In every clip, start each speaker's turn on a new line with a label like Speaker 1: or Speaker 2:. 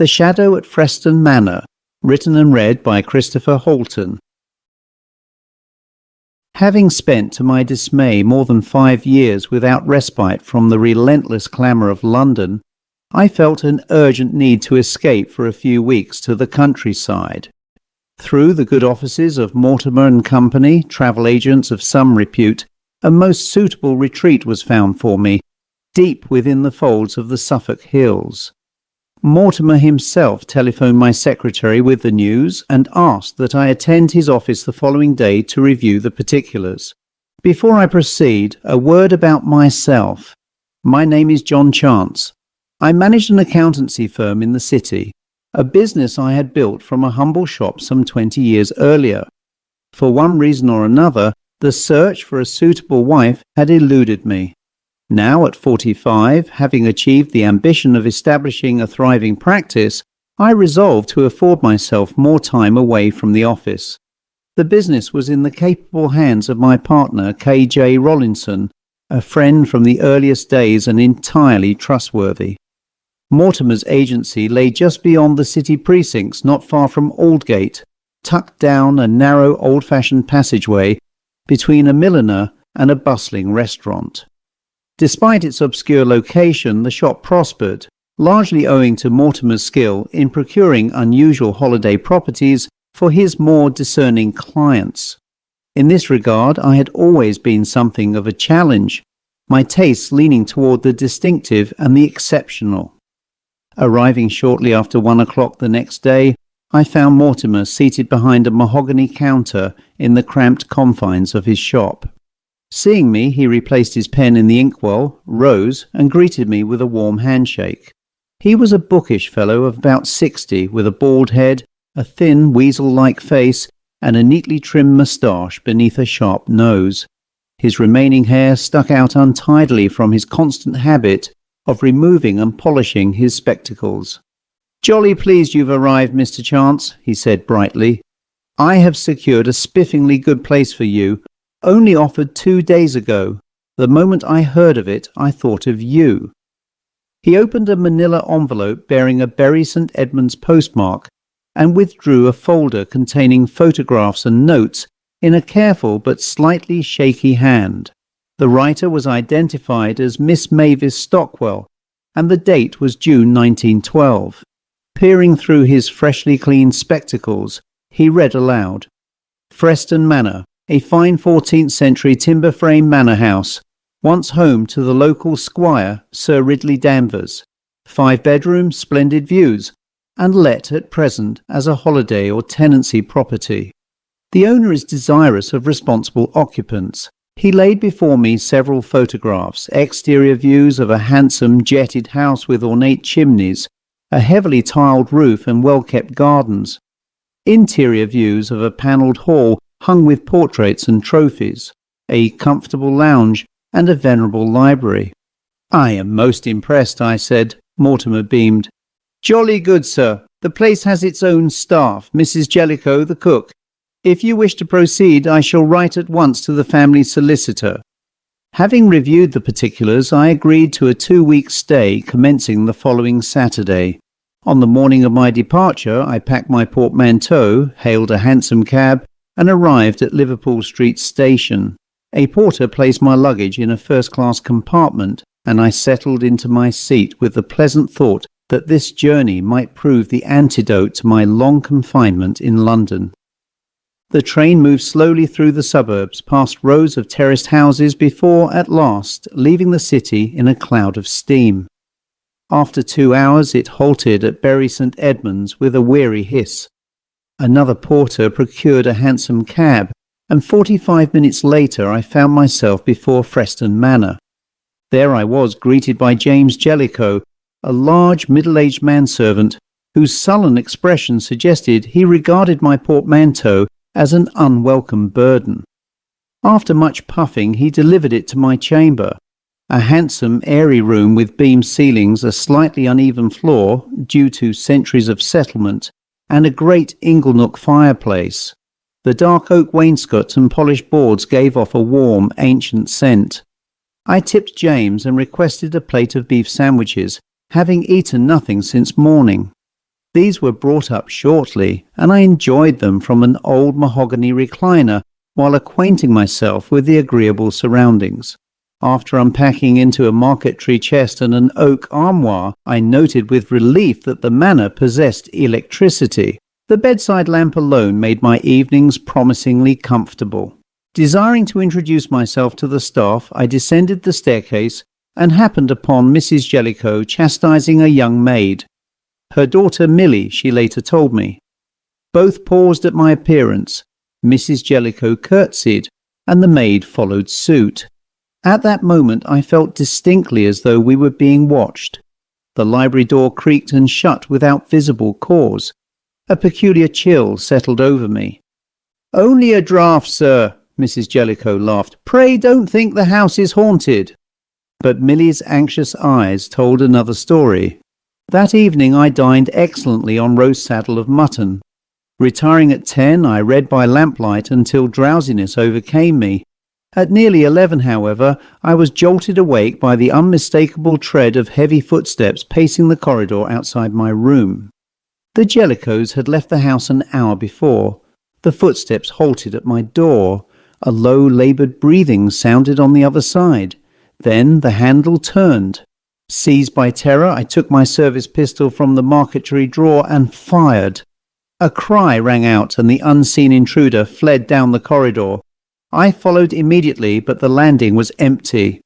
Speaker 1: The Shadow at Freston Manor, written and read by Christopher Halton. Having spent, to my dismay, more than 5 years without respite from the relentless clamour of London, I felt an urgent need to escape for a few weeks to the countryside. Through the good offices of Mortimer and Company, travel agents of some repute, a most suitable retreat was found for me, deep within the folds of the Suffolk hills. Mortimer himself telephoned my secretary with the news and asked that I attend his office the following day to review the particulars. Before I proceed, a word about myself. My name is John Chance. I managed an accountancy firm in the city, a business I had built from a humble shop some 20 years earlier. For one reason or another, the search for a suitable wife had eluded me. Now at 45, having achieved the ambition of establishing a thriving practice, I resolved to afford myself more time away from the office. The business was in the capable hands of my partner, K.J. Rollinson, a friend from the earliest days and entirely trustworthy. Mortimer's agency lay just beyond the city precincts, not far from Aldgate, tucked down a narrow old-fashioned passageway between a milliner and a bustling restaurant. Despite its obscure location, the shop prospered, largely owing to Mortimer's skill in procuring unusual holiday properties for his more discerning clients. In this regard, I had always been something of a challenge, my tastes leaning toward the distinctive and the exceptional. Arriving shortly after 1 o'clock the next day, I found Mortimer seated behind a mahogany counter in the cramped confines of his shop. Seeing me, he replaced his pen in the inkwell, rose, and greeted me with a warm handshake. He was a bookish fellow of about 60, with a bald head, a thin, weasel-like face, and a neatly trimmed moustache beneath a sharp nose. His remaining hair stuck out untidily from his constant habit of removing and polishing his spectacles. "Jolly pleased you've arrived, Mr. Chance," he said brightly. "I have secured a spiffingly good place for you, only offered 2 days ago. The moment I heard of it, I thought of you." He opened a manila envelope bearing a Bury St. Edmunds postmark and withdrew a folder containing photographs and notes in a careful but slightly shaky hand. The writer was identified as Miss Mavis Stockwell, and the date was June 1912. Peering through his freshly cleaned spectacles, he read aloud, "Freston Manor, a fine 14th century timber frame manor house, once home to the local squire, Sir Ridley Danvers. 5 bedrooms, splendid views, and let at present as a holiday or tenancy property. The owner is desirous of responsible occupants." He laid before me several photographs, exterior views of a handsome jetted house with ornate chimneys, a heavily tiled roof and well-kept gardens, interior views of a panelled hall hung with portraits and trophies, a comfortable lounge, and a venerable library. "I am most impressed," I said. Mortimer beamed. "Jolly good, sir. The place has its own staff, Mrs. Jellicoe, the cook. If you wish to proceed, I shall write at once to the family solicitor." Having reviewed the particulars, I agreed to a 2-week stay commencing the following Saturday. On the morning of my departure, I packed my portmanteau, hailed a hansom cab, and arrived at Liverpool Street Station. A porter placed my luggage in a first-class compartment, and I settled into my seat with the pleasant thought that this journey might prove the antidote to my long confinement in London. The train moved slowly through the suburbs, past rows of terraced houses before, at last, leaving the city in a cloud of steam. After 2 hours, it halted at Bury St. Edmunds with a weary hiss. Another porter procured a hansom cab, and 45 minutes later I found myself before Freston Manor. There I was, greeted by James Jellicoe, a large middle-aged manservant, whose sullen expression suggested he regarded my portmanteau as an unwelcome burden. After much puffing, he delivered it to my chamber, a handsome, airy room with beamed ceilings, a slightly uneven floor due to centuries of settlement, and a great inglenook fireplace. The dark oak wainscot and polished boards gave off a warm, ancient scent. I tipped James and requested a plate of beef sandwiches, having eaten nothing since morning. These were brought up shortly, and I enjoyed them from an old mahogany recliner while acquainting myself with the agreeable surroundings. After unpacking into a marquetry chest and an oak armoire, I noted with relief that the manor possessed electricity. The bedside lamp alone made my evenings promisingly comfortable. Desiring to introduce myself to the staff, I descended the staircase and happened upon Mrs. Jellicoe chastising a young maid. Her daughter Milly, she later told me. Both paused at my appearance. Mrs. Jellicoe curtsied, and the maid followed suit. At that moment I felt distinctly as though we were being watched. The library door creaked and shut without visible cause. A peculiar chill settled over me. "Only a draught, sir," Mrs. Jellicoe laughed. "Pray don't think the house is haunted." But Milly's anxious eyes told another story. That evening I dined excellently on roast saddle of mutton. Retiring at 10, I read by lamplight until drowsiness overcame me. At nearly 11, however, I was jolted awake by the unmistakable tread of heavy footsteps pacing the corridor outside my room. The Jellicoes had left the house an hour before. The footsteps halted at my door. A low, laboured breathing sounded on the other side. Then the handle turned. Seized by terror, I took my service pistol from the marquetry drawer and fired. A cry rang out, and the unseen intruder fled down the corridor. I followed immediately, but the landing was empty.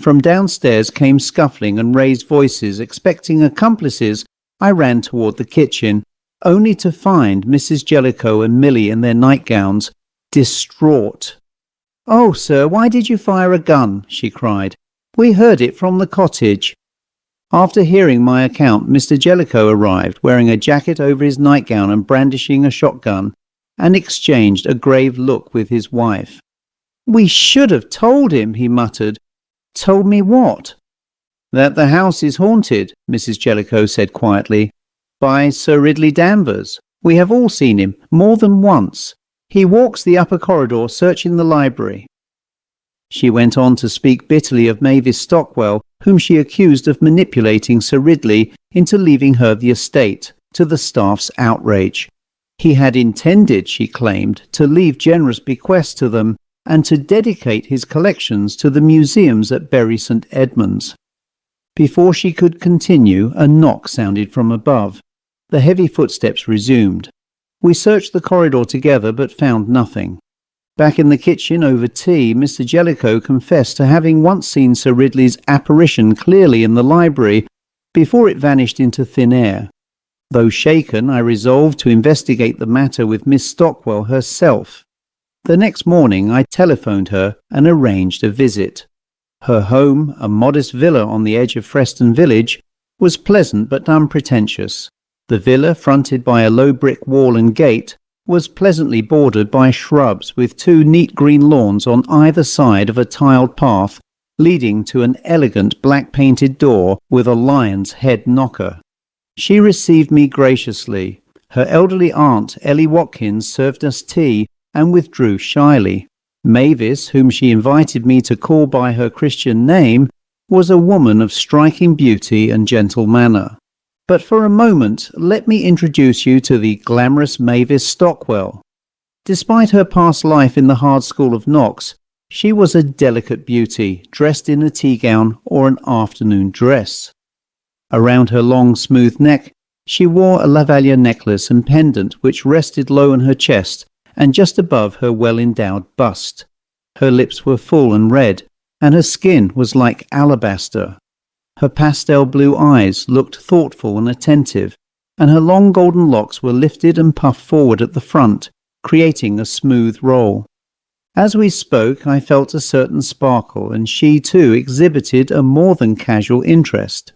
Speaker 1: From downstairs came scuffling and raised voices. Expecting accomplices, I ran toward the kitchen, only to find Mrs. Jellicoe and Milly in their nightgowns, distraught. "Oh, sir, why did you fire a gun?" she cried. "We heard it from the cottage." After hearing my account, Mr. Jellicoe arrived, wearing a jacket over his nightgown and brandishing a shotgun, and exchanged a grave look with his wife. "We should have told him," he muttered. "Told me what?" "That the house is haunted," Mrs. Jellicoe said quietly, "by Sir Ridley Danvers. We have all seen him, more than once. He walks the upper corridor searching the library." She went on to speak bitterly of Mavis Stockwell, whom she accused of manipulating Sir Ridley into leaving her the estate, to the staff's outrage. He had intended, she claimed, to leave generous bequests to them and to dedicate his collections to the museums at Bury St Edmunds. Before she could continue, a knock sounded from above. The heavy footsteps resumed. We searched the corridor together but found nothing. Back in the kitchen over tea, Mr. Jellicoe confessed to having once seen Sir Ridley's apparition clearly in the library before it vanished into thin air. Though shaken, I resolved to investigate the matter with Miss Stockwell herself. The next morning I telephoned her and arranged a visit. Her home, a modest villa on the edge of Freston village, was pleasant but unpretentious. The villa, fronted by a low brick wall and gate, was pleasantly bordered by shrubs with two neat green lawns on either side of a tiled path leading to an elegant black-painted door with a lion's head knocker. She received me graciously. Her elderly aunt, Ellie Watkins, served us tea and withdrew shyly. Mavis, whom she invited me to call by her Christian name, was a woman of striking beauty and gentle manner. But for a moment, let me introduce you to the glamorous Mavis Stockwell. Despite her past life in the hard school of Knox, she was a delicate beauty, dressed in a tea gown or an afternoon dress. Around her long, smooth neck, she wore a lavalier necklace and pendant which rested low on her chest and just above her well-endowed bust. Her lips were full and red, and her skin was like alabaster. Her pastel blue eyes looked thoughtful and attentive, and her long golden locks were lifted and puffed forward at the front, creating a smooth roll. As we spoke, I felt a certain sparkle, and she too exhibited a more than casual interest.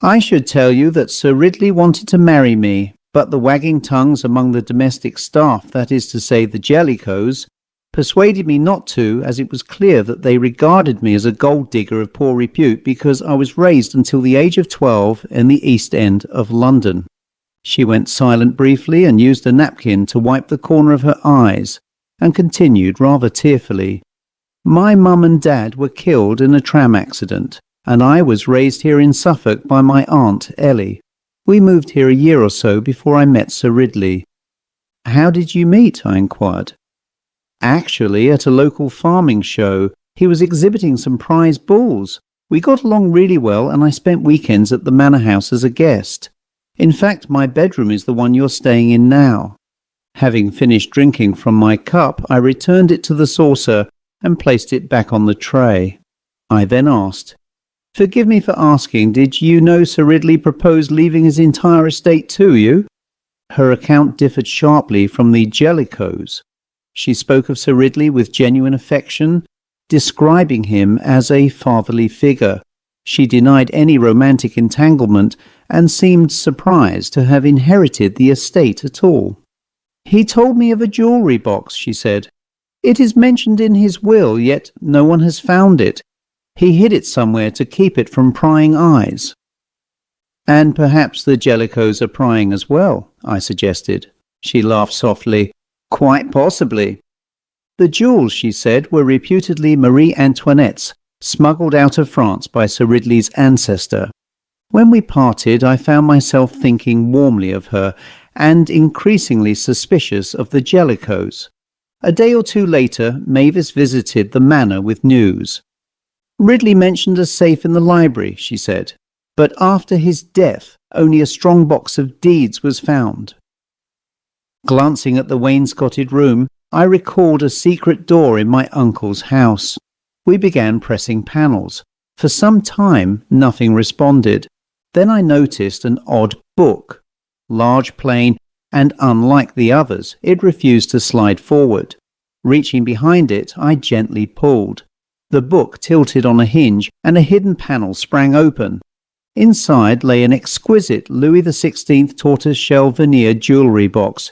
Speaker 1: I should tell you that Sir Ridley wanted to marry me, but the wagging tongues among the domestic staff, that is to say the Jellicoes, persuaded me not to, as it was clear that they regarded me as a gold digger of poor repute because I was raised until the age of 12 in the East End of London. She went silent briefly and used a napkin to wipe the corner of her eyes, and continued rather tearfully, "My mum and dad were killed in a tram accident, and I was raised here in Suffolk by my aunt Ellie. We moved here a year or so before I met Sir Ridley." "How did you meet?" I inquired. "Actually, at a local farming show. He was exhibiting some prize bulls. We got along really well, and I spent weekends at the manor house as a guest. In fact, my bedroom is the one you're staying in now." Having finished drinking from my cup, I returned it to the saucer and placed it back on the tray. I then asked, "Forgive me for asking, did you know Sir Ridley proposed leaving his entire estate to you?" Her account differed sharply from the Jellicoe's. She spoke of Sir Ridley with genuine affection, describing him as a fatherly figure. She denied any romantic entanglement and seemed surprised to have inherited the estate at all. "He told me of a jewellery box," she said. "It is mentioned in his will, yet no one has found it. He hid it somewhere to keep it from prying eyes." "And perhaps the Jellicoes are prying as well," I suggested. She laughed softly. "Quite possibly." The jewels, she said, were reputedly Marie Antoinette's, smuggled out of France by Sir Ridley's ancestor. When we parted, I found myself thinking warmly of her and increasingly suspicious of the Jellicoes. A day or two later, Mavis visited the manor with news. "Ridley mentioned a safe in the library," she said, "but after his death, only a strong box of deeds was found." Glancing at the wainscoted room, I recalled a secret door in my uncle's house. We began pressing panels. For some time, nothing responded. Then I noticed an odd book. Large, plain, and unlike the others, it refused to slide forward. Reaching behind it, I gently pulled. The book tilted on a hinge, and a hidden panel sprang open. Inside lay an exquisite Louis XVI tortoise-shell veneer jewellery box.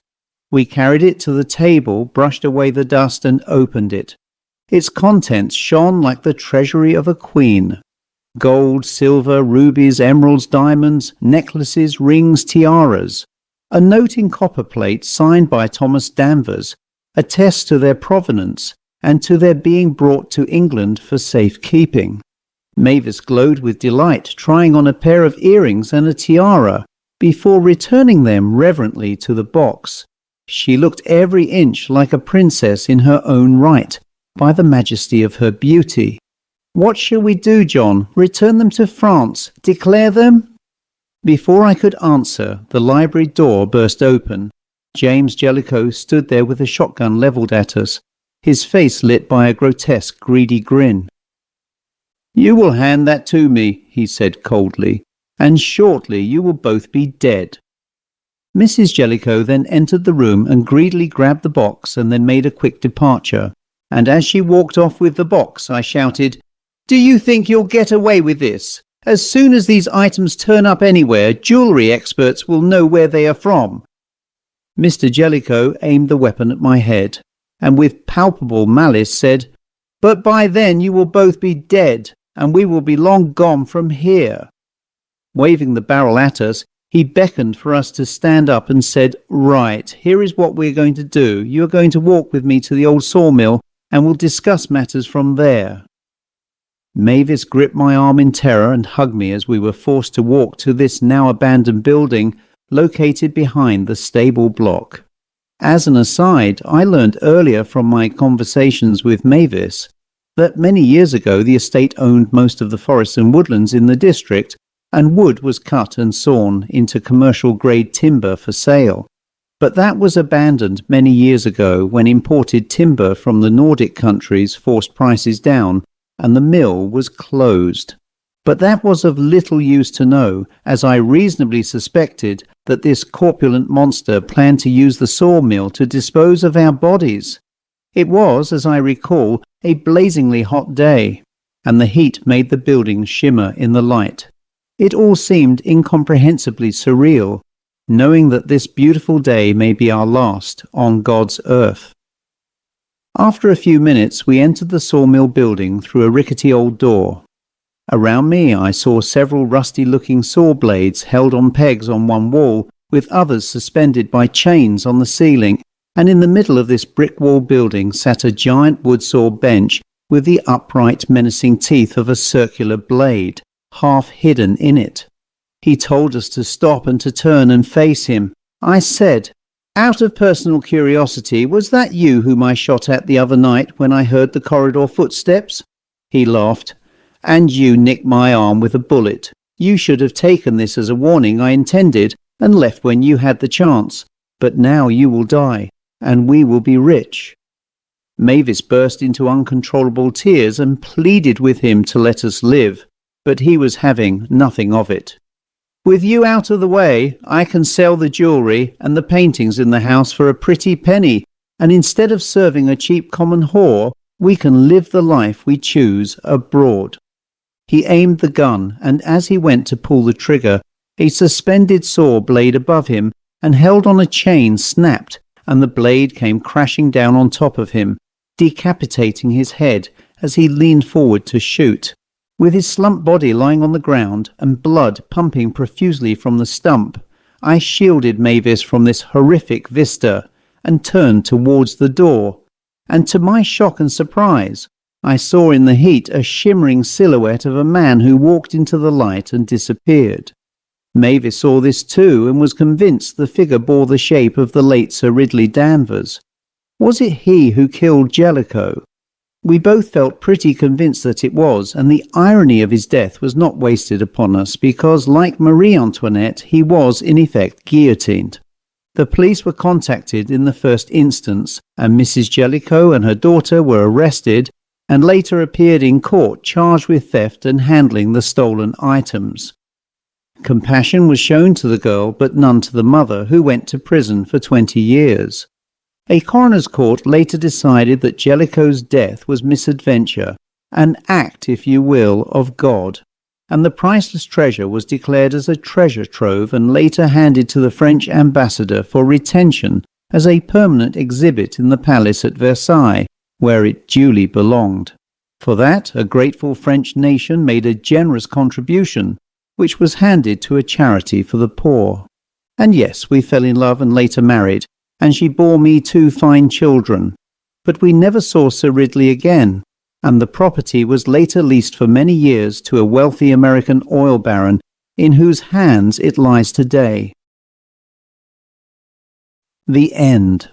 Speaker 1: We carried it to the table, brushed away the dust, and opened it. Its contents shone like the treasury of a queen. Gold, silver, rubies, emeralds, diamonds, necklaces, rings, tiaras. A note in copperplate signed by Thomas Danvers attests to their provenance and to their being brought to England for safekeeping. Mavis glowed with delight, trying on a pair of earrings and a tiara before returning them reverently to the box. She looked every inch like a princess in her own right, by the majesty of her beauty. "What shall we do, John? Return them to France? Declare them?" Before I could answer, the library door burst open. James Jellicoe stood there with a shotgun levelled at us, his face lit by a grotesque, greedy grin. "You will hand that to me," he said coldly, "and shortly you will both be dead." Mrs. Jellicoe then entered the room and greedily grabbed the box and then made a quick departure. And as she walked off with the box, I shouted, "Do you think you'll get away with this? As soon as these items turn up anywhere, jewellery experts will know where they are from." Mr. Jellicoe aimed the weapon at my head, and with palpable malice said, "But by then you will both be dead, and we will be long gone from here." Waving the barrel at us, he beckoned for us to stand up and said, "Right, here is what we are going to do. You are going to walk with me to the old sawmill, and we'll discuss matters from there." Mavis gripped my arm in terror and hugged me as we were forced to walk to this now abandoned building located behind the stable block. As an aside, I learned earlier from my conversations with Mavis that many years ago the estate owned most of the forests and woodlands in the district, and wood was cut and sawn into commercial-grade timber for sale. But that was abandoned many years ago when imported timber from the Nordic countries forced prices down, and the mill was closed. But that was of little use to know, as I reasonably suspected that this corpulent monster planned to use the sawmill to dispose of our bodies. It was, as I recall, a blazingly hot day, and the heat made the building shimmer in the light. It all seemed incomprehensibly surreal, knowing that this beautiful day may be our last on God's earth. After a few minutes, we entered the sawmill building through a rickety old door. Around me I saw several rusty-looking saw blades held on pegs on one wall, with others suspended by chains on the ceiling, and in the middle of this brick-wall building sat a giant wood-saw bench with the upright, menacing teeth of a circular blade, half hidden in it. He told us to stop and to turn and face him. I said, "Out of personal curiosity, was that you whom I shot at the other night when I heard the corridor footsteps?" He laughed. "And you nicked my arm with a bullet. You should have taken this as a warning I intended and left when you had the chance. But now you will die, and we will be rich." Mavis burst into uncontrollable tears and pleaded with him to let us live, but he was having nothing of it. "With you out of the way, I can sell the jewellery and the paintings in the house for a pretty penny, and instead of serving a cheap common whore, we can live the life we choose abroad." He aimed the gun, and as he went to pull the trigger, a suspended saw blade above him and held on a chain snapped, and the blade came crashing down on top of him, decapitating his head as he leaned forward to shoot. With his slumped body lying on the ground and blood pumping profusely from the stump, I shielded Mavis from this horrific vista and turned towards the door, and to my shock and surprise, I saw in the heat a shimmering silhouette of a man who walked into the light and disappeared. Mavis saw this too and was convinced the figure bore the shape of the late Sir Ridley Danvers. Was it he who killed Jellicoe? We both felt pretty convinced that it was, and the irony of his death was not wasted upon us because, like Marie Antoinette, he was in effect guillotined. The police were contacted in the first instance, and Mrs. Jellicoe and her daughter were arrested and later appeared in court charged with theft and handling the stolen items. Compassion was shown to the girl, but none to the mother, who went to prison for 20 years. A coroner's court later decided that Jellicoe's death was misadventure, an act, if you will, of God, and the priceless treasure was declared as a treasure trove and later handed to the French ambassador for retention as a permanent exhibit in the palace at Versailles, where it duly belonged. For that, a grateful French nation made a generous contribution, which was handed to a charity for the poor. And yes, we fell in love and later married, and she bore me 2 fine children. But we never saw Sir Ridley again, and the property was later leased for many years to a wealthy American oil baron, in whose hands it lies today. The end.